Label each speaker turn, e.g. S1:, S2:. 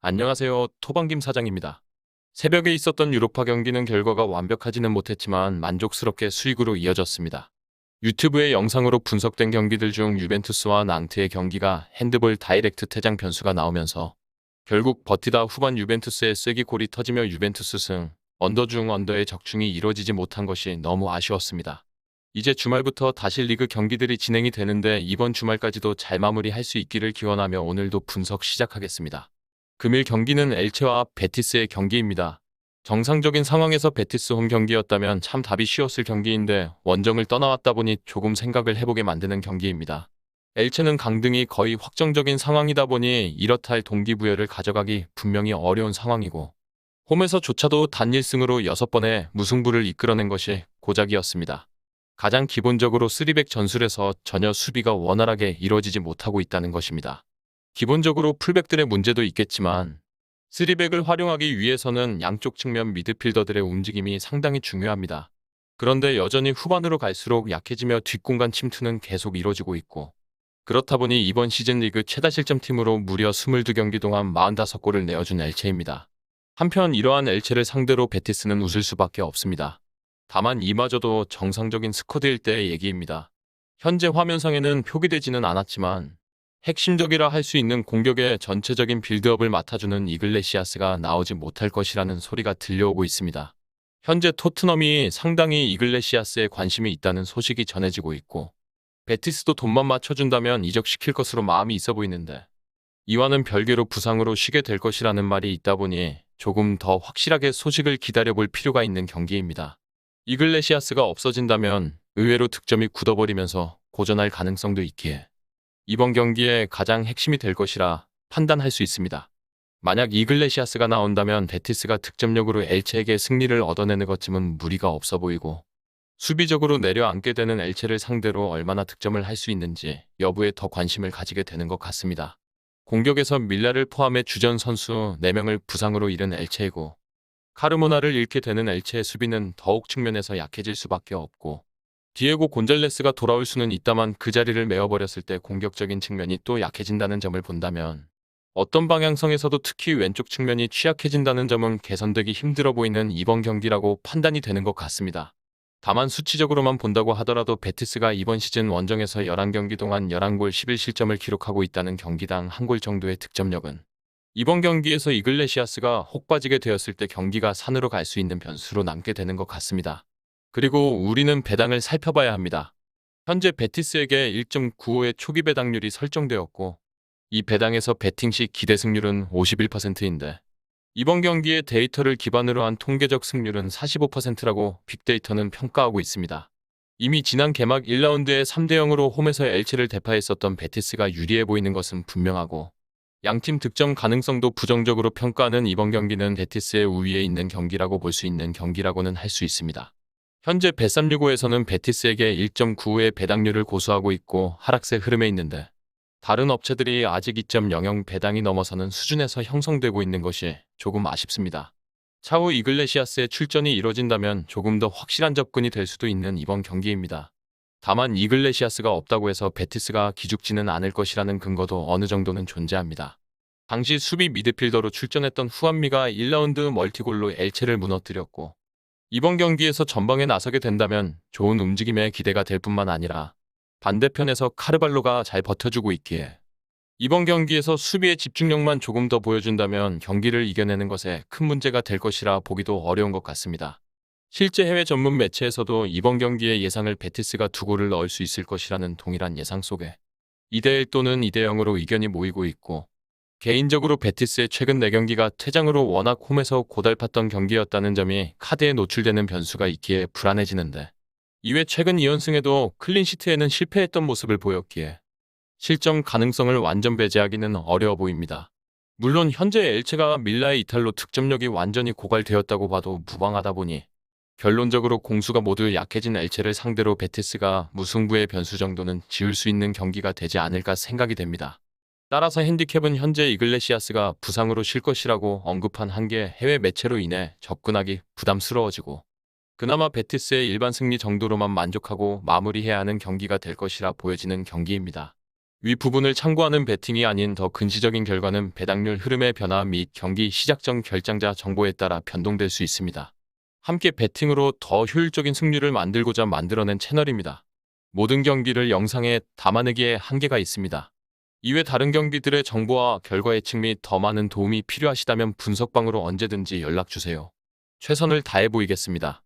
S1: 안녕하세요. 토방김 사장입니다. 새벽에 있었던 유로파 경기는 결과가 완벽하지는 못했지만 만족스럽게 수익으로 이어졌습니다. 유튜브의 영상으로 분석된 경기들 중 유벤투스와 낭트의 경기가 핸드볼 다이렉트 퇴장 변수가 나오면서 결국 버티다 후반 유벤투스의 쐐기 골이 터지며 유벤투스 승, 언더 중 언더의 적중이 이루어지지 못한 것이 너무 아쉬웠습니다. 이제 주말부터 다시 리그 경기들이 진행이 되는데 이번 주말까지도 잘 마무리할 수 있기를 기원하며 오늘도 분석 시작하겠습니다. 금일 경기는 엘체와 베티스의 경기입니다. 정상적인 상황에서 베티스 홈 경기였다면 참 답이 쉬웠을 경기인데 원정을 떠나왔다 보니 조금 생각을 해보게 만드는 경기입니다. 엘체는 강등이 거의 확정적인 상황이다 보니 이렇다 할 동기부여를 가져가기 분명히 어려운 상황이고 홈에서조차도 단 1승으로 6번의 무승부를 이끌어낸 것이 고작이었습니다. 가장 기본적으로 3백 전술에서 전혀 수비가 원활하게 이루어지지 못하고 있다는 것입니다. 기본적으로 풀백들의 문제도 있겠지만 3백을 활용하기 위해서는 양쪽 측면 미드필더들의 움직임이 상당히 중요합니다. 그런데 여전히 후반으로 갈수록 약해지며 뒷공간 침투는 계속 이뤄지고 있고 그렇다 보니 이번 시즌 리그 최다 실점팀으로 무려 22경기 동안 45골을 내어준 엘체입니다. 한편 이러한 엘체를 상대로 베티스는 웃을 수밖에 없습니다. 다만 이마저도 정상적인 스쿼드일 때의 얘기입니다. 현재 화면상에는 표기되지는 않았지만 핵심적이라 할 수 있는 공격의 전체적인 빌드업을 맡아주는 이글레시아스가 나오지 못할 것이라는 소리가 들려오고 있습니다. 현재 토트넘이 상당히 이글레시아스에 관심이 있다는 소식이 전해지고 있고 베티스도 돈만 맞춰준다면 이적시킬 것으로 마음이 있어 보이는데 이와는 별개로 부상으로 쉬게 될 것이라는 말이 있다 보니 조금 더 확실하게 소식을 기다려볼 필요가 있는 경기입니다. 이글레시아스가 없어진다면 의외로 득점이 굳어버리면서 고전할 가능성도 있기에 이번 경기에 가장 핵심이 될 것이라 판단할 수 있습니다. 만약 이글레시아스가 나온다면 베티스가 득점력으로 엘체에게 승리를 얻어내는 것쯤은 무리가 없어 보이고 수비적으로 내려앉게 되는 엘체를 상대로 얼마나 득점을 할 수 있는지 여부에 더 관심을 가지게 되는 것 같습니다. 공격에서 밀라를 포함해 주전 선수 4명을 부상으로 잃은 엘체이고 카르모나를 잃게 되는 엘체의 수비는 더욱 측면에서 약해질 수밖에 없고 디에고 곤잘레스가 돌아올 수는 있다만 그 자리를 메워버렸을 때 공격적인 측면이 또 약해진다는 점을 본다면 어떤 방향성에서도 특히 왼쪽 측면이 취약해진다는 점은 개선되기 힘들어 보이는 이번 경기라고 판단이 되는 것 같습니다. 다만 수치적으로만 본다고 하더라도 베티스가 이번 시즌 원정에서 11경기 동안 11골 11실점을 기록하고 있다는 경기당 1골 정도의 득점력은 이번 경기에서 이글레시아스가 혹 빠지게 되었을 때 경기가 산으로 갈 수 있는 변수로 남게 되는 것 같습니다. 그리고 우리는 배당을 살펴봐야 합니다. 현재 베티스에게 1.95의 초기 배당률이 설정되었고 이 배당에서 베팅 시 기대 승률은 51%인데 이번 경기의 데이터를 기반으로 한 통계적 승률은 45%라고 빅데이터는 평가하고 있습니다. 이미 지난 개막 1라운드에 3대0으로 홈에서 엘체를 대파했었던 베티스가 유리해 보이는 것은 분명하고 양팀 득점 가능성도 부정적으로 평가하는 이번 경기는 베티스의 우위에 있는 경기라고 볼 수 있는 경기라고는 할 수 있습니다. 현재 bet365에서는 베티스에게 1.95의 배당률을 고수하고 있고 하락세 흐름에 있는데 다른 업체들이 아직 2.00 배당이 넘어서는 수준에서 형성되고 있는 것이 조금 아쉽습니다. 차후 이글레시아스의 출전이 이뤄진다면 조금 더 확실한 접근이 될 수도 있는 이번 경기입니다. 다만 이글레시아스가 없다고 해서 베티스가 기죽지는 않을 것이라는 근거도 어느 정도는 존재합니다. 당시 수비 미드필더로 출전했던 후안미가 1라운드 멀티골로 엘체를 무너뜨렸고 이번 경기에서 전방에 나서게 된다면 좋은 움직임에 기대가 될 뿐만 아니라 반대편에서 카르발로가 잘 버텨주고 있기에 이번 경기에서 수비의 집중력만 조금 더 보여준다면 경기를 이겨내는 것에 큰 문제가 될 것이라 보기도 어려운 것 같습니다. 실제 해외 전문 매체에서도 이번 경기의 예상을 베티스가 2골을 넣을 수 있을 것이라는 동일한 예상 속에 2대1 또는 2대0으로 의견이 모이고 있고 개인적으로 베티스의 최근 4경기가 퇴장으로 워낙 홈에서 고달팠던 경기였다는 점이 카드에 노출되는 변수가 있기에 불안해지는데 이외 최근 2연승에도 클린시트에는 실패했던 모습을 보였기에 실점 가능성을 완전 배제하기는 어려워 보입니다. 물론 현재 엘체가 밀라의 이탈로 득점력이 완전히 고갈되었다고 봐도 무방하다 보니 결론적으로 공수가 모두 약해진 엘체를 상대로 베티스가 무승부의 변수 정도는 지을 수 있는 경기가 되지 않을까 생각이 됩니다. 따라서 핸디캡은 현재 이글레시아스가 부상으로 쉴 것이라고 언급한 한 개 해외 매체로 인해 접근하기 부담스러워지고 그나마 베티스의 일반 승리 정도로만 만족하고 마무리해야 하는 경기가 될 것이라 보여지는 경기입니다. 위 부분을 참고하는 베팅이 아닌 더 근시적인 결과는 배당률 흐름의 변화 및 경기 시작 전 결장자 정보에 따라 변동될 수 있습니다. 함께 베팅으로 더 효율적인 승률을 만들고자 만들어낸 채널입니다. 모든 경기를 영상에 담아내기에 한계가 있습니다. 이외 다른 경기들의 정보와 결과 예측 및 더 많은 도움이 필요하시다면 분석방으로 언제든지 연락주세요. 최선을 다해 보이겠습니다.